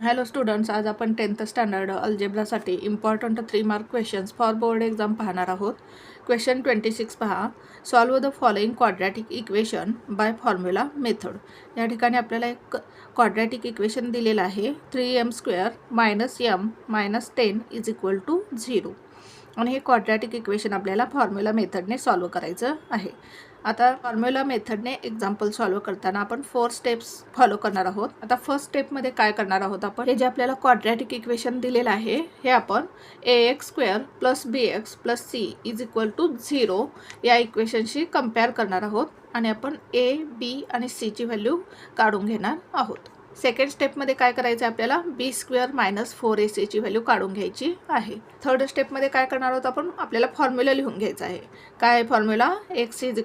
Hello students, आज आपण 10th standard अल्जेब्रासाठी important 3 mark questions for board exam पाहणार आहोत. क्वेश्चन 26 पहा. Solve the following quadratic equation by formula method. या ठिकाणी आपल्याला एक क्वाड्रॅटिक इक्वेशन दिलेलं आहे. 3m² - m - 10 = 0 आणि हे क्वाड्रॅटिक इक्वेशन आपल्याला फॉर्म्युला मेथडने सॉल्व करायचं आहे. आता फॉर्म्युला मेथडने एक्झाम्पल सॉल्व करताना आपण 4 स्टेप्स फॉलो करणार आहोत. आता फर्स्ट स्टेपमध्ये काय करणार आहोत आपण, हे जे आपल्याला क्वाड्रॅटिक इक्वेशन दिलेलं आहे हे आपण ax² + bx + c = 0 या इक्वेशनशी कंपेअर करणार आहोत आणि आपण a, b आणि c ची व्हॅल्यू काढून घेणार आहोत. सेकंड स्टेपमध्ये काय करायचं आहे, आपल्याला b² - 4ac ची व्हॅल्यू काढून घ्यायची आहे. थर्ड स्टेपमध्ये काय करणार आहोत आपण, आपल्याला फॉर्म्युला लिहून घ्यायचा आहे. काय आहे formula, x = -b ±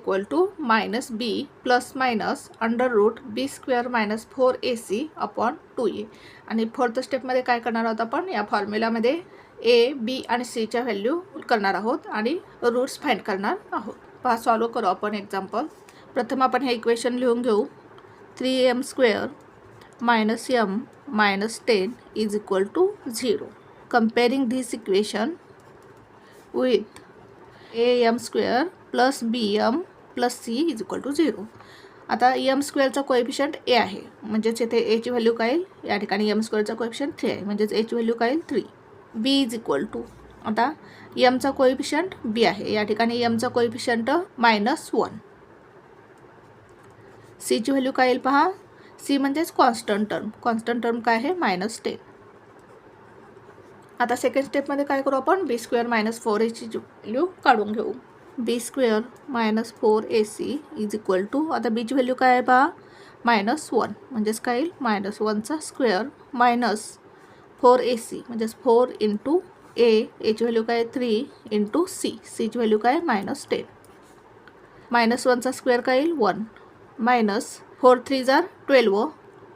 √b² - 4ac / 2a. आणि फोर्थ स्टेपमध्ये काय करणार आहोत आपण, या फॉर्म्युलामध्ये a, b आणि c च्या व्हॅल्यू करणार आहोत आणि रूट्स फाइंड करणार आहोत. पहा, सॉल्व करू आपण एक्झाम्पल. प्रथम आपण हे इक्वेशन लिहून घेऊ. 3m² - m - 10 = 0. Comparing this equation with am² + bm + c = 0. आता m² चा कोएफिशियंट a आहे, म्हणजेच येथे a ची व्हॅल्यू काय येईल, या ठिकाणी m² चा कोएफिशियंट 3 आहे, म्हणजेच a ची व्हॅल्यू काय येईल 3. b आता m चा कोएफिशियंट b आहे, या ठिकाणी m चा कोएफिशियंट -1. c ची व्हॅल्यू काय येईल पहा, c म्हणजेच कॉन्स्टंट टर्म काय आहे -10. आता सेकंड स्टेपमध्ये काय करू आपण, b² - 4ac ची व्हॅल्यू काढून घेऊ. b² - 4ac = आता b ची व्हॅल्यू काय आहे पहा, -1, म्हणजेच काय येईल -1चा स्क्वेअर - 4ac म्हणजेच 4 × a, a ची व्हॅल्यू काय 3 × c, c ची व्हॅल्यू काय -10. -1चा स्क्वेअर काय येईल 1 -4 3 = 12,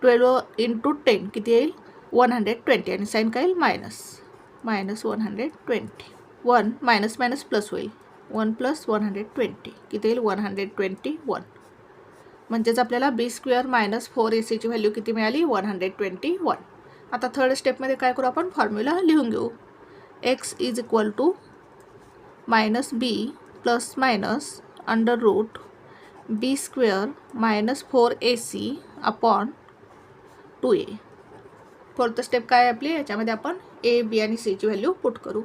12 × 10 किती येईल 120 आणि साइन काय येईल -120. 1 मायनस प्लस होईल, 1 + 120 किती येईल 121. म्हणजेच आपल्याला b² - 4ac ची व्हॅल्यू किती मिळाली 121. आता थर्ड स्टेपमध्ये काय करू आपण, फॉर्म्युला लिहून घेऊ. x = -b ± √b² - 4ac / 2a. Fourth step काय आहे आपली, याच्यामध्ये आपण a, b आणि c ची व्हॅल्यू पुट करू.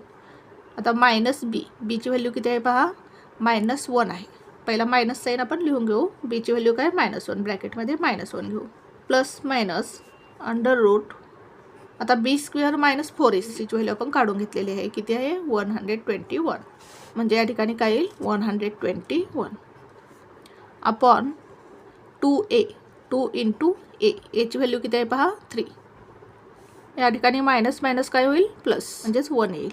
आता -b ची व्हॅल्यू किती आहे पहा, -1 आहे. पहिला मायनस साइन आपण लिहून घेऊ. b ची व्हॅल्यू काय -1, ब्रॅकेटमध्ये -1 घेऊ. प्लस मायनस √ आता b² - 4ac ची व्हॅल्यू आपण काढून घेतलेली आहे, किती आहे 121. म्हणजे या ठिकाणी काय येईल 121 अपॉन 2a, 2 × a, a ची व्हॅल्यू किती आहे पहा 3. या ठिकाणी मायनस मायनस काय होईल प्लस, म्हणजेच 1 येईल.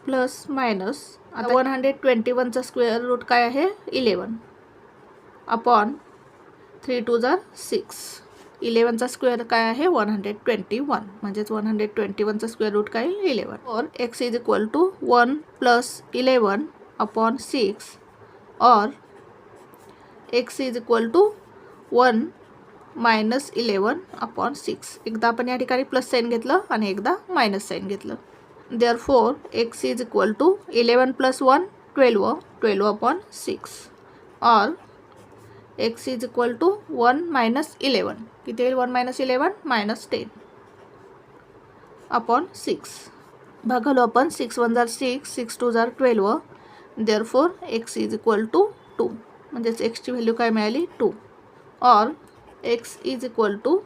प्लस मायनस आता 121चा स्क्वेअर रूट काय आहे 11 अपॉन 3 × 2 = 6. 11चा स्क्वेअर काय आहे 121, म्हणजेच 121चा स्क्वेअर रूट काय 11. और x = 1 + 11 अपॉन 6 और x = 1 - 11 अपॉन 6. एकदा आपण या ठिकाणी प्लस साइन घेतलं आणि एकदा मायनस साइन घेतलं. देअरफॉर x = 11 + 1 12, 12 अपॉन 6 और x = 1 - 11 किती येईल 1 - 11 -10 अपॉन 6. भागालो आपण 6 × 1 = 6, 6 × 2 = 12. देअरफॉर x = 2, म्हणजेच x ची व्हॅल्यू काय मिळाली 2. और x =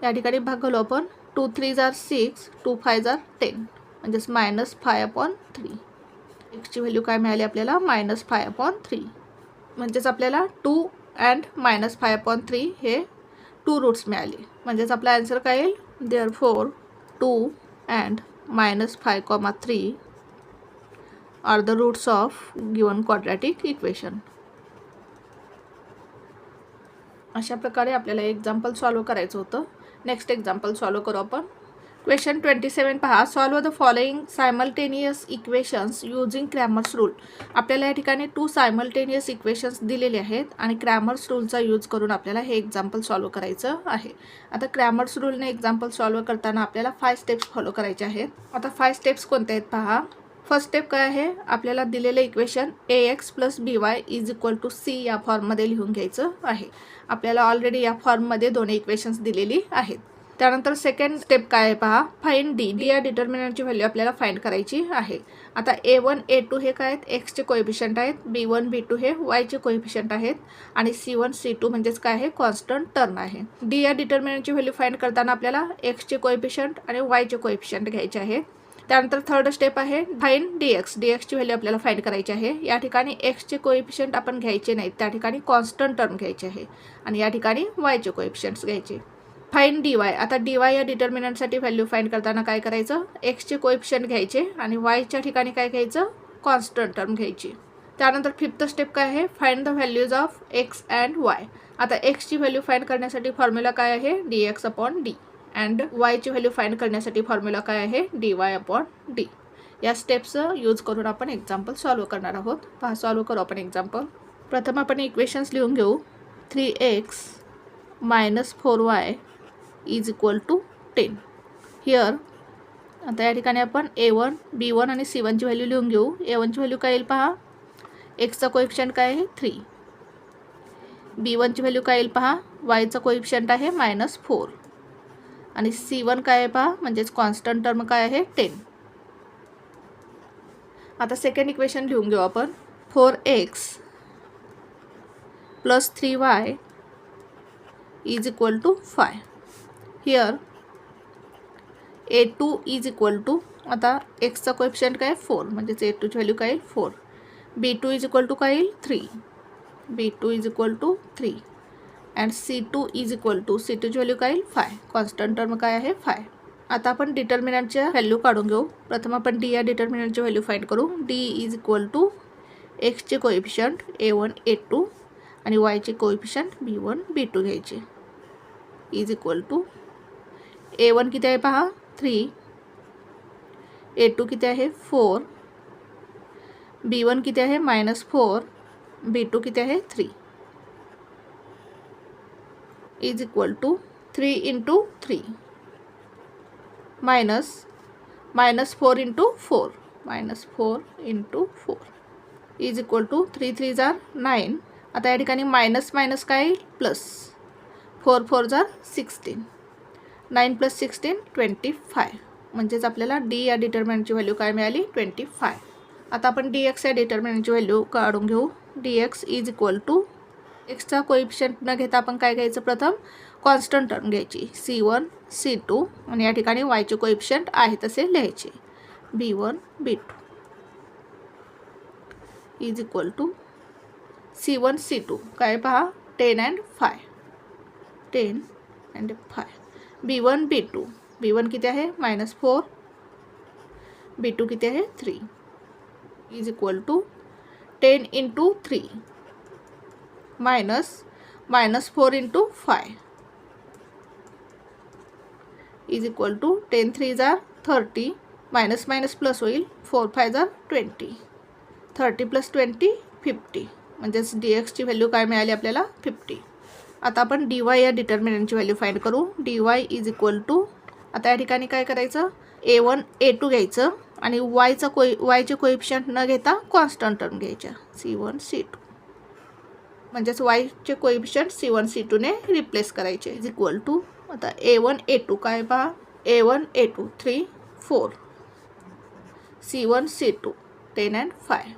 या ठिकाणी भागालो आपण 2 × 3 = 6, 2 × 5 = 10, म्हणजेच -5/3. x ची व्हॅल्यू काय मिळाली आपल्याला -5/3. म्हणजेच आपल्याला 2 and -5/3 हे 2 रूट्स मिळाले. म्हणजेच आपला आन्सर काय येईल, therefore 2 and -5,3 are the roots of given quadratic equation. अशा प्रकारे आपल्याला एक्झाम्पल सॉल्व करायचं होतं. नेक्स्ट एक्झाम्पल सॉल्व करू आपण. क्वेश्चन 27 पहा. Solve the following simultaneous equations using Cramer's rule. आपल्याला या ठिकाणी 2 सायमल्टेनियस इक्वेशन्स दिलेले आहेत आणि क्रॅमर्स रूलचा यूज करून आपल्याला हे एक्झाम्पल सॉल्व करायचं आहे. आता क्रॅमर्स रूलने एक्झाम्पल सॉल्व करताना आपल्याला 5 स्टेप्स फॉलो करायचे आहेत. आता 5 स्टेप्स कोणत्या आहेत पहा. फर्स्ट स्टेप काय आहे, आपल्याला दिलेले इक्वेशन ax + by = c या फॉर्ममध्ये लिहून घ्यायचं आहे. आपल्याला ऑलरेडी या फॉर्ममध्ये दोन्ही इक्वेशन्स दिलेली आहेत. त्यानंतर सेकंड स्टेप काय आहे पहा, फाइंड डी. डी या डिटर्मिनंटची व्हॅल्यू आपल्याला फाइंड करायची आहे. आता a1 a2 हे काय आहेत, एक्सचे कोएफिशियंट आहेत, b1 b2 हे वायचे कोएफिशियंट आहेत आणि c1 c2 म्हणजेच काय आहे, कॉन्स्टंट टर्म आहे. डी या डिटर्मिनंटची व्हॅल्यू फाइंड करताना आपल्याला एक्सचे कोएफिशियंट आणि वायचे कोएफिशियंट घ्यायचे आहेत. त्यानंतर थर्ड स्टेप आहे फाइंड dx. dxची व्हॅल्यू आपल्याला फाइंड करायची आहे. या ठिकाणी एक्सचे कोएफिशियंट आपण घ्यायचे नाहीत, त्या ठिकाणी कॉन्स्टंट टर्म घ्यायचे आहे आणि या ठिकाणी वायचे कोएफिशियंट्स घ्यायचे. Find dy. आता dy या डिटर्मिनंटसाठी व्हॅल्यू फाइंड करताना काय करायचं, एक्सचे कोएफिशियंट घ्यायचे आणि वायच्या ठिकाणी काय घ्यायचं, कॉन्स्टंट टर्म घ्यायची. त्यानंतर फिफ्थ स्टेप काय आहे, find the values of x and Y. आता एक्सची व्हॅल्यू फाइंड करण्यासाठी फॉर्म्युला काय आहे, dx/d अँड वायची व्हॅल्यू फाइंड करण्यासाठी फॉर्म्युला काय आहे, dy/d. या स्टेप्सचं यूज करून आपण एक्झाम्पल सॉल्व करणार आहोत. पहा, सॉल्व करू आपण एक्झाम्पल. प्रथम आपण इक्वेशन्स लिहून घेऊ. 3x - 4y = 10. हिअर आता या ठिकाणी आपण a1 b1 आणि c1 ची व्हॅल्यू लिहून घेऊ. a1 ची व्हॅल्यू काय येईल पहा, एक्सचा कोएफिशियंट काय आहे 3. b1 ची व्हॅल्यू काय येईल पहा, वायचा कोएफिशियंट आहे -4 आणि c1 काय आहे पहा, म्हणजेच कॉन्स्टंट टर्म काय आहे 10. आता सेकंड इक्वेशन लिहून घेऊ आपण. 4x + 3y = 5. हिअर a2 = आता एक्सचा कोएफिशियंट काय 4, म्हणजेच a2 ची व्हॅल्यू काय येईल 4. b2 = काय येईल 3. b2 = 3 अँड c2 ची व्हॅल्यू काय येईल 5. कॉन्स्टंट टर्म काय आहे 5. आता आपण डिटर्मिनंटच्या व्हॅल्यू काढून घेऊ. प्रथम आपण डी या डिटर्मिनंटची व्हॅल्यू फाइंड करू. डी = एक्सचे कोएफिशियंट a1 a2 आणि वायचे कोएफिशियंट b1 b2 घ्यायचे. = a1 किती आहे पहा 3, a2 किती आहे 4, b1 किती आहे -4, b2 किती आहे 3. = 3 × 3 -4 × 4 -4 × 4 3 3 = 9. आता या ठिकाणी मायनस मायनस काय येईल प्लस, 4 4 = 16, 9 + 16 25. म्हणजेच आपल्याला डी या डिटर्मिनंटची व्हॅल्यू काय मिळाली 25. आता आपण dx या डिटर्मिनंटची व्हॅल्यू काढून घेऊ. dx = एक्सचा कोएफिशियंट न घेता आपण काय घ्यायचं, प्रथम कॉन्स्टंट टर्म घ्यायची c1 c2 आणि या ठिकाणी वायचे कोएफिशियंट आहे तसे लिहायचे b1 b2 = c1 c2 काय पहा 10 and 5, 10 and 5. b1 b2, b1 किती आहे -4, b2 किती आहे 3 = 10 × 3 -4 × 5 10 3 = 30, मायनस मायनस प्लस होईल 4 5 = 20, 30 + 20 50. म्हणजेच dx ची व्हॅल्यू काय मिळाली आपल्याला 50. आता आपण dy या डिटर्मिनंटची व्हॅल्यू फाइंड करू. dy = आता या ठिकाणी काय करायचं, a1 a2 घ्यायचं आणि वायचे कोएफिशियंट न घेता कॉन्स्टंट टर्म घ्यायच्या c1 c2. म्हणजेच वायचे कोएफिशियंट c1 c2 ने रिप्लेस करायचे. आता a1 a2 काय पहा, a1 a2 3 4, c1 c2 10 and 5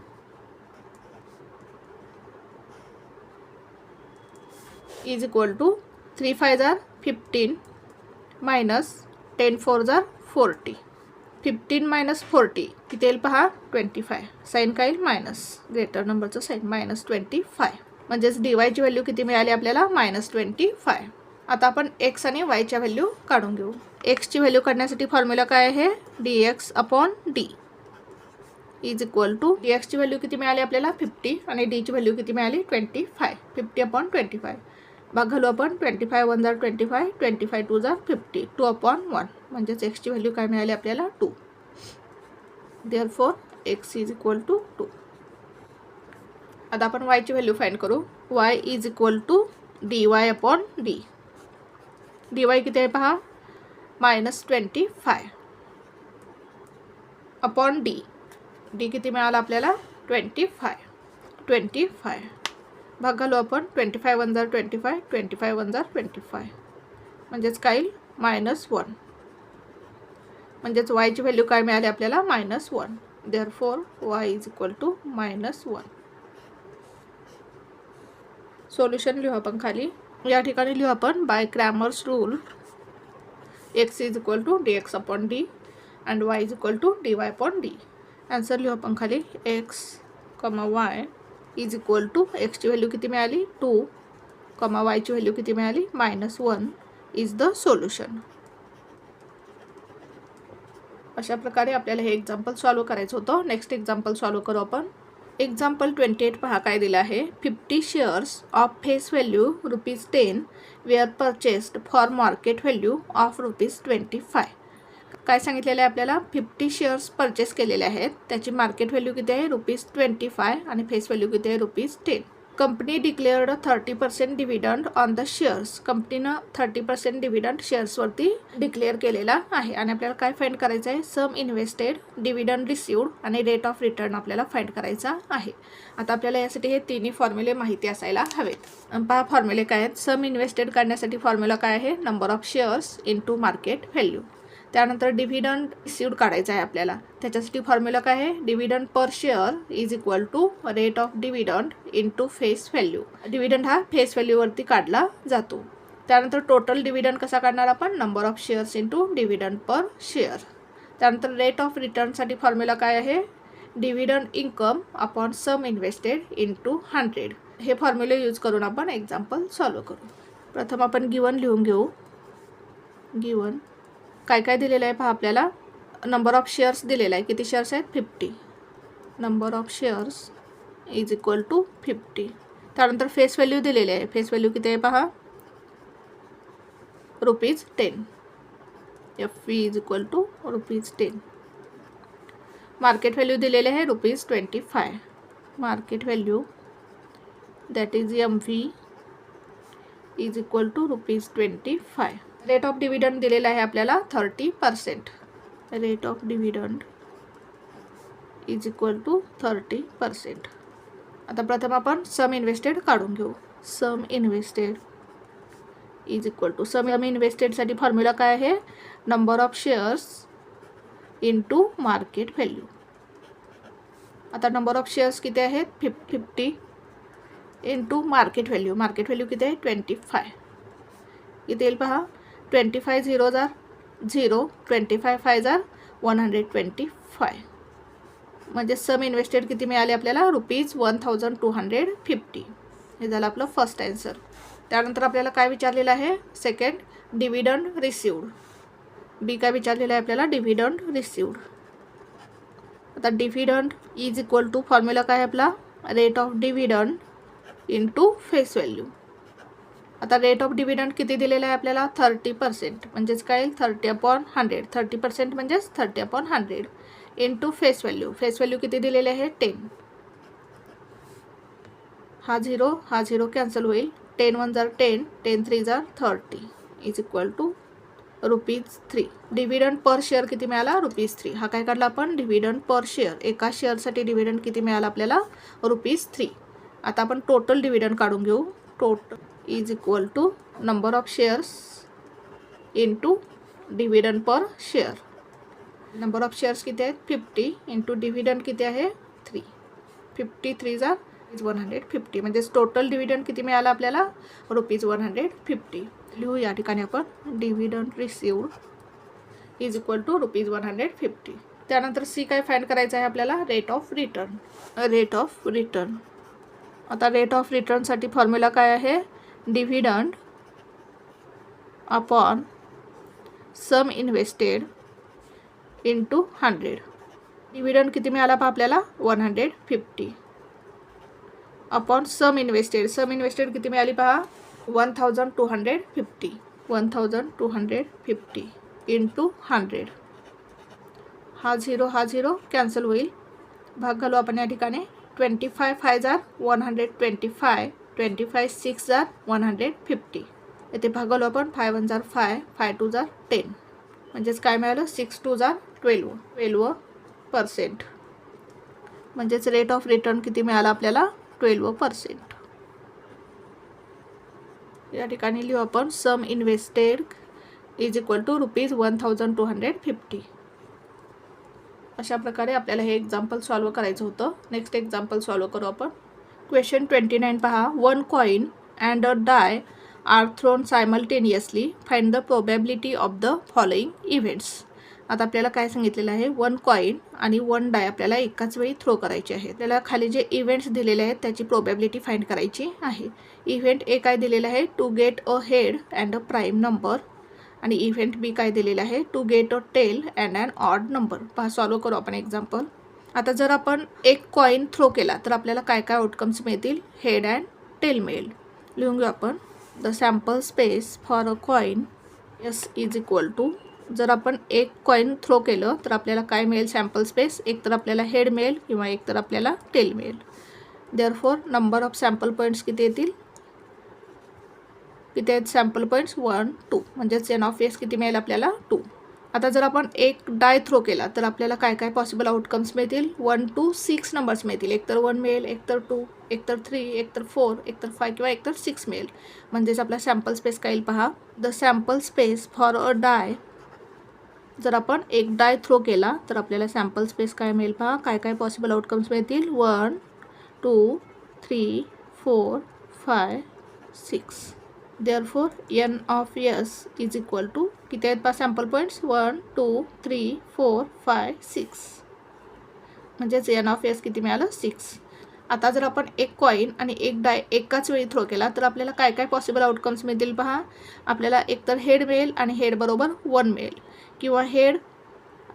3 5 = 15 -10 4 = 40. 15 - 40 किती येईल पहा 25. साईन काय येईल मायनस, ग्रेटर नंबरचं साईन -25. म्हणजेच dy ची व्हॅल्यू किती मिळाली आपल्याला -25. आता आपण x आणि y च्या व्हॅल्यू काढून घेऊ. x ची व्हॅल्यू काढण्यासाठी फॉर्म्युला काय आहे, dx/d dx ची व्हॅल्यू किती मिळाली आपल्याला 50 आणि d ची व्हॅल्यू किती मिळाली 25. 50/25 भाग घालू आपण. 25 1 = 25, 25 2 = 50, 2/1. म्हणजेच एक्सची व्हॅल्यू काय मिळाली आपल्याला 2. Therefore X is equal to 2. आता आपण वायची व्हॅल्यू फाइंड करू. Y is equal to dy upon D. dy किती आहे पहा, -25 अपॉन डी. डी किती मिळाला आपल्याला 25 भाग घालू आपण. 25 × 1 = 25, 25 × 1 = 25, म्हणजेच काय -1. म्हणजेच वायची व्हॅल्यू काय मिळाली आपल्याला -1. Therefore y is equal to -1. Solution लिहू आपण खाली. या ठिकाणी लिहू आपण by Cramer's rule x is equal to dx upon D and y is equal to dy upon D. Answer लिहू आपण खाली. x, y is equal to एक्सची व्हॅल्यू किती मिळाली 2, वायची व्हॅल्यू किती मिळाली -1 इज द सोल्युशन. अशा प्रकारे आपल्याला हे एक्झाम्पल सॉल्व करायचं होतं. नेक्स्ट एक्झाम्पल सॉल्व करू आपण. एक्झाम्पल 28 पहा काय दिलं आहे. 50 shares of face value ₹10 were purchased for market value of ₹25. काय सांगितलेलं आहे आपल्याला, 50 शेअर्स परचेस केलेले आहेत, त्याची मार्केट व्हॅल्यू किती आहे ₹25 आणि फेस व्हॅल्यू किती आहे ₹10. Company declared 30% dividend on the shares. कंपनीनं 30% डिव्हिडंड शेअर्सवरती डिक्लेअर केलेला आहे आणि आपल्याला काय फाइंड करायचं आहे, सम इन्व्हेस्टेड, डिव्हिडंड रिसिव्ड आणि रेट ऑफ रिटर्न आपल्याला फाइंड करायचा आहे. आता आपल्याला यासाठी हे तिन्ही फॉर्म्युले माहिती असायला हवेत. पहा फॉर्म्युले काय आहेत. सम इन्व्हेस्टेड काढण्यासाठी फॉर्म्युला काय आहे, number of shares into market value. त्यानंतर डिव्हिडंड रिसिव्ड काढायचा आहे आपल्याला. त्याच्यासाठी फॉर्म्युला काय आहे, dividend per share is equal to rate of dividend into face value. Dividend हा फेस व्हॅल्यूवरती काढला जातो. त्यानंतर टोटल डिव्हिडंड कसा काढणार आपण, number of shares into dividend per share. त्यानंतर रेट ऑफ रिटर्नसाठी फॉर्म्युला काय आहे, dividend income upon sum invested into 100. हे फॉर्म्युले यूज करून आपण एक्झाम्पल सॉल्व करू. प्रथम आपण गिवन लिहून घेऊ. गिवन काय काय दिलेलं आहे पहा आपल्याला. नंबर ऑफ शेअर्स दिलेला आहे, किती शेअर्स आहेत 50. Number of shares is equal to 50. त्यानंतर फेस व्हॅल्यू दिलेली आहे. फेस व्हॅल्यू किती आहे पहा, ₹10. FV is equal to ₹10. Market value दिलेले आहे ₹25. Market value that is MV is equal to ₹25. Rate of dividend दिलेला आहे आपल्याला 30%. Rate of dividend is equal to 30%. आता प्रथम आपण सम इन्व्हेस्टेड काढून घेऊ. Sum invested is equal to, सम इन्व्हेस्टेडसाठी फॉर्म्युला काय आहे, number of shares into market value. आता नंबर ऑफ शेअर्स किती आहेत 50 into market value. Market value किती आहे 25. किती येईल पहा, 25 0 = 0, 25 5 = 125. म्हणजे सम इन्व्हेस्टेड किती मिळाले आपल्याला ₹1250. हे झालं आपलं फर्स्ट आन्सर. त्यानंतर आपल्याला काय विचारलेलं आहे, सेकंड डिव्हिडंड रिसिव्ड. बी काय विचारलेलं आहे आपल्याला, डिव्हिडंड रिसिव्ड. आता dividend is equal to formula काय आहे आपला, rate of dividend into face value. आता रेट ऑफ डिव्हिडंड किती दिलेला आहे आपल्याला 30%, म्हणजेच काय 30/100. 30% म्हणजेच 30/100 into face value. Face value किती दिलेले आहे 10. हा 0 कॅन्सल होईल. 10 × 1 = 10, 10 × 3 = 30 is equal to ₹3. Dividend per share किती मिळाला ₹3. हा काय काढला आपण, डिव्हिडंड पर शेअर. एका शेअरसाठी डिव्हिडंड किती मिळाला आपल्याला ₹3. आता आपण टोटल डिव्हिडंड काढून घेऊ. Total is equal to number of shares into dividend per share. Number of shares किती आहेत 50 इंटू डिव्हिडंड किती आहे 3. 50 3 = 150. म्हणजेच टोटल डिव्हिडंड किती मिळाला आपल्याला ₹150. लिहू या ठिकाणी आपण, dividend received is equal to ₹150. त्यानंतर सी काय फाइंड करायचं आहे आपल्याला, rate of return. Rate of return. आता रेट ऑफ रिटर्नसाठी फॉर्म्युला काय आहे, dividend upon sum invested into 100. Dividend किती मिळाला पहा आपल्याला 150 upon sum invested. Sum invested किती मिळाली पहा 1250. 1250 इंटू 100. हा 0 कॅन्सल होईल. भाग घालू आपण या ठिकाणी. 25 5 जार 125, 25 6 जार 150. येथे भाग घालू आपण. 5 1 जार 5, 5 2 जार 10. म्हणजेच काय मिळालं 6 2 जार 12%. म्हणजेच रेट ऑफ रिटर्न किती मिळाला आपल्याला 12%. या ठिकाणी लिहू आपण sum invested is equal to ₹1250. अशा प्रकारे आपल्याला हे एक्झाम्पल सॉल्व करायचं होतं. नेक्स्ट एक्झाम्पल सॉल्व करू आपण. क्वेश्चन 29 पहा. 1 coin and a die are thrown simultaneously. Find the probability of the following events. आता आपल्याला काय सांगितलेलं आहे 1 कॉइन आणि 1 डाय आपल्याला एकाच वेळी थ्रो करायचे आहे. आपल्याला खाली जे इव्हेंट्स दिलेले आहेत त्याची प्रोबॅबिलिटी फाइंड करायची आहे. इव्हेंट ए काय दिलेलं आहे to get a head and a prime number. आणि इव्हेंट बी काय दिलेलं आहे to get a tail and an odd number. पहा सॉल्व करू आपण एक्झाम्पल. आता जर आपण एक कॉइन थ्रो केला तर आपल्याला काय काय आउटकम्स मिळतील. हेड अँड टेल मिळेल. लिहून घेऊ आपण. The sample space for a coin S is equal to. जर आपण एक कॉइन थ्रो केलं तर आपल्याला काय मिळेल सॅम्पल स्पेस. एक तर आपल्याला हेड मिळेल किंवा एक तर आपल्याला टेल मिळेल. Therefore number of sample points किती येतील. किती आहेत सॅम्पल पॉईंट्स 1 2. म्हणजेच एन ऑफ एस किती मिळेल आपल्याला 2. आता जर आपण एक डाय थ्रो केला तर आपल्याला काय काय पॉसिबल आउटकम्स मिळतील. 1 to 6 नंबर्स मिळतील. एक तर 1 मिळेल, एक तर 2, एक तर 3, एक तर 4, एक तर 5 किंवा एक तर 6 मिळेल. म्हणजेच आपला सॅम्पल स्पेस काय येईल पहा. The sample space for a die. जर आपण एक डाय थ्रो केला तर आपल्याला सॅम्पल स्पेस काय मिळेल पहा. काय काय पॉसिबल आउटकम्स मिळतील. 1 2 3 4 5 6. Therefore n of s is equal to किती आहेत पहा सॅम्पल पॉईंट्स 1 2 3 4 5 6. म्हणजेच n ऑफ s किती मिळालं 6. आता जर आपण एक कॉइन आणि एक डाय एकाच वेळी थ्रो केला तर आपल्याला काय काय पॉसिबल आउटकम्स मिळतील पहा. आपल्याला एकतर हेड मिळेल आणि हेड बरोबर 1 मिळेल, किंवा हेड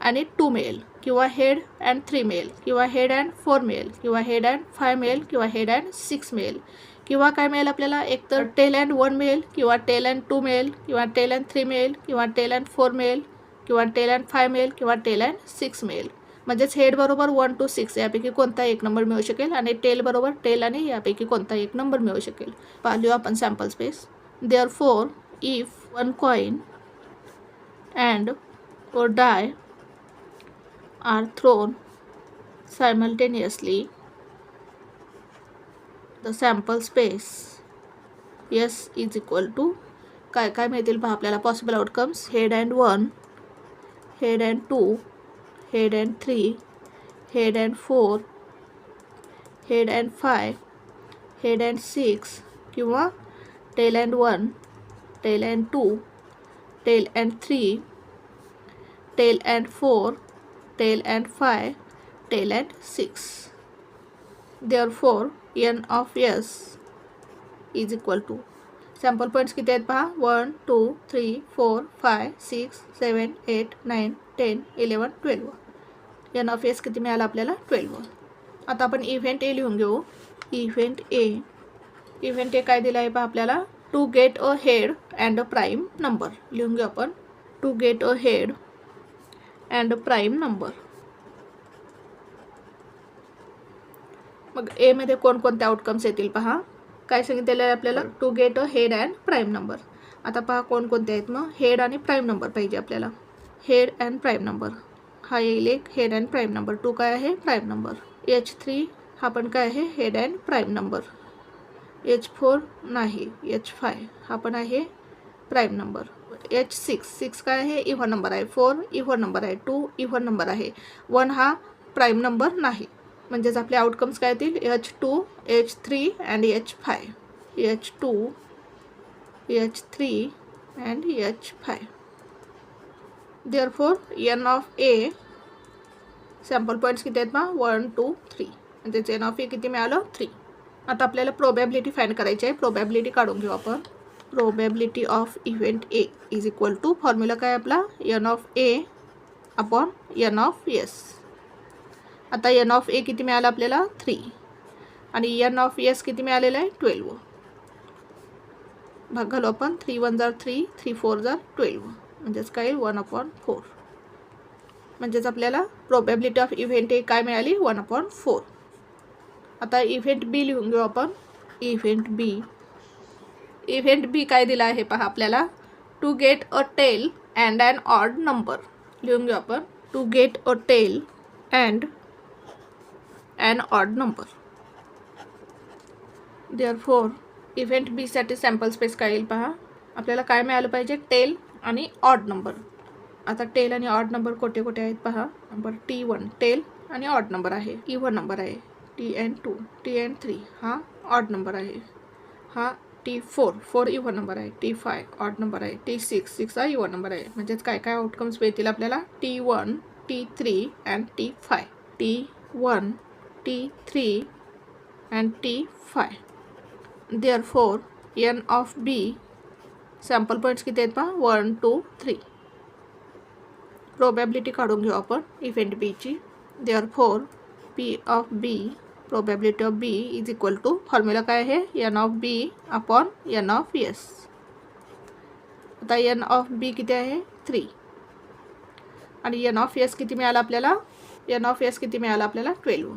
आणि 2 मिळेल, किंवा हेड अँड 3 मिळेल, किंवा हेड अँड 4 मिळेल, किंवा हेड अँड 5 मिळेल, किंवा हेड अँड 6 मिळेल, किंवा काय मिळेल आपल्याला एकतर टेल अँड 1 मिळेल, किंवा टेल अँड 2 मिळेल, किंवा टेल अँड 3 मिळेल, किंवा टेल अँड 4 मिळेल, किंवा टेल अँड 5 मिळेल, किंवा टेल अँड 6 मिळेल. म्हणजेच हेड बरोबर 1 to 6 यापैकी कोणता एक नंबर मिळू शकेल आणि टेल बरोबर टेल आणि यापैकी कोणता एक नंबर मिळू शकेल. पाहूया आपण sample space. Therefore if 1 coin and or die are thrown simultaneously, the sample space S is equal to काय काय मिळतील पहा आपल्याला possible outcomes. Head and 1, head and 2, head and 3, head and 4, head and 5, head and 6, किंवा tail and 1, tail and 2, tail and 3, tail and 4, tail and 5, tail and 6. Therefore n of s is equal to sample points किती आहेत पहा. 1 2 3 4 5 6 7 8 9 10 11 12. n of s किती मिळाला आपल्याला 12. आता आपण event ए लिहून घेऊ. इव्हेंट ए काय दिलं आहे पहा आपल्याला. To get a head and a prime number. लिहून घेऊ आपण. To get a head and prime number. मग ए मध्ये कोणकोणते आउटकम्स येतील पहा. काय सांगितलेलं आहे आपल्याला to get a head and prime number. आता पहा कोणकोणते आहेत. मग हेड आणि प्राईम नंबर पाहिजे आपल्याला. हेड अँड प्राईम नंबर हा येईल एक हेड अँड प्राईम नंबर. 2 काय आहे प्राईम नंबर. H3 हा पण काय आहे head and prime number. H4 नाही. H5 हा पण आहे प्राईम नंबर. H6 काय आहे इव्हन नंबर आहे. 4 इव्हन नंबर आहे. 2 इव्हन नंबर आहे. 1 हा प्राईम नंबर नाही. म्हणजेच आपले आउटकम्स काय येतील H2 H3 and H5. H2 H3 and H5. Therefore n of A sample points किती आहेत पहा 1 2 3. म्हणजेच n ऑफ ए किती मिळालं 3. आता आपल्याला प्रोबॅबिलिटी फाइंड करायची आहे. प्रोबॅबिलिटी काढून घेऊ आपण. Probability of event A is equal to formula काय आपला n of A upon n of S. आता n ऑफ ए किती मिळालं आपल्याला 3 आणि n ऑफ एस किती मिळालेलं आहे 12. भाग घालू आपण. 3 1 जार 3, 3 4 जार 12. म्हणजेच काय येईल 1/4. म्हणजेच आपल्याला प्रोबॅबिलिटी ऑफ इव्हेंट ए काय मिळाली 1/4. आता इव्हेंट बी लिहून घेऊ आपण. इव्हेंट बी काय दिला आहे पहा आपल्याला, to get a tail and an odd number. लिहून घेऊ आपण to get a tail and an odd number. Therefore event B साठी सॅम्पल स्पेस काय येईल पहा, आपल्याला काय मिळालं पाहिजे, टेल आणि ऑड नंबर. आता टेल आणि ऑड नंबर कोठे कोठे आहेत पहा. नंबर T1 टेल आणि ऑड नंबर आहे, इव्हन नंबर आहे. TN2 TN3 हा ऑड नंबर आहे. हा T4 इव्हन नंबर आहे. T5 ऑड नंबर आहे. T6 हा इव्हन नंबर आहे. म्हणजेच काय काय आउटकम्स मिळतील आपल्याला, T1 T3 and T5. T1 T3 and T5. Therefore n of B sample points किती आहेत पहा, 1 2 3. प्रोबॅबिलिटी काढून घेऊ आपण इव्हेंट बीची. Therefore P of B probability of B is equal to, formula काय आहे, n of B upon n of S. आता n ऑफ बी किती आहे 3 आणि n ऑफ एस किती मिळाला आपल्याला, n ऑफ एस किती मिळाला आपल्याला 12.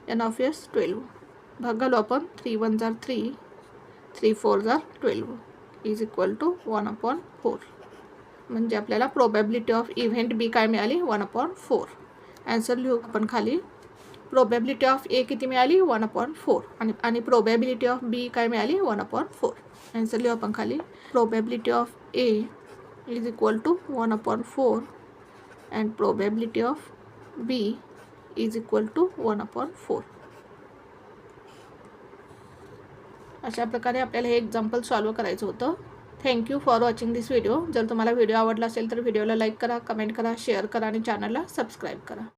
n ऑफ एस 12 भाग घालू आपण. 3 1 जार 3 3 4 जार 12 इज इक्वल टू 1/4. म्हणजे आपल्याला प्रोबॅबिलिटी ऑफ इव्हेंट बी काय मिळाली 1/4. ॲन्सर लिहू आपण खाली. प्रोबॅबिलिटी ऑफ ए किती मिळाली 1/4 आणि प्रोबॅबिलिटी ऑफ बी काय मिळाली 1/4. ॲन्सर लिहू आपण खाली. Probability of A is equal to 1/4 and probability of B is equal to 1/4. अशा प्रकारे आपल्याला हे एक्झाम्पल सॉल्व करायचं होतं. Thank you for watching this video. जर तुम्हाला व्हिडिओ आवडला असेल तर व्हिडिओला लाईक करा, कमेंट करा, शेअर करा आणि चॅनलला सबस्क्राईब करा.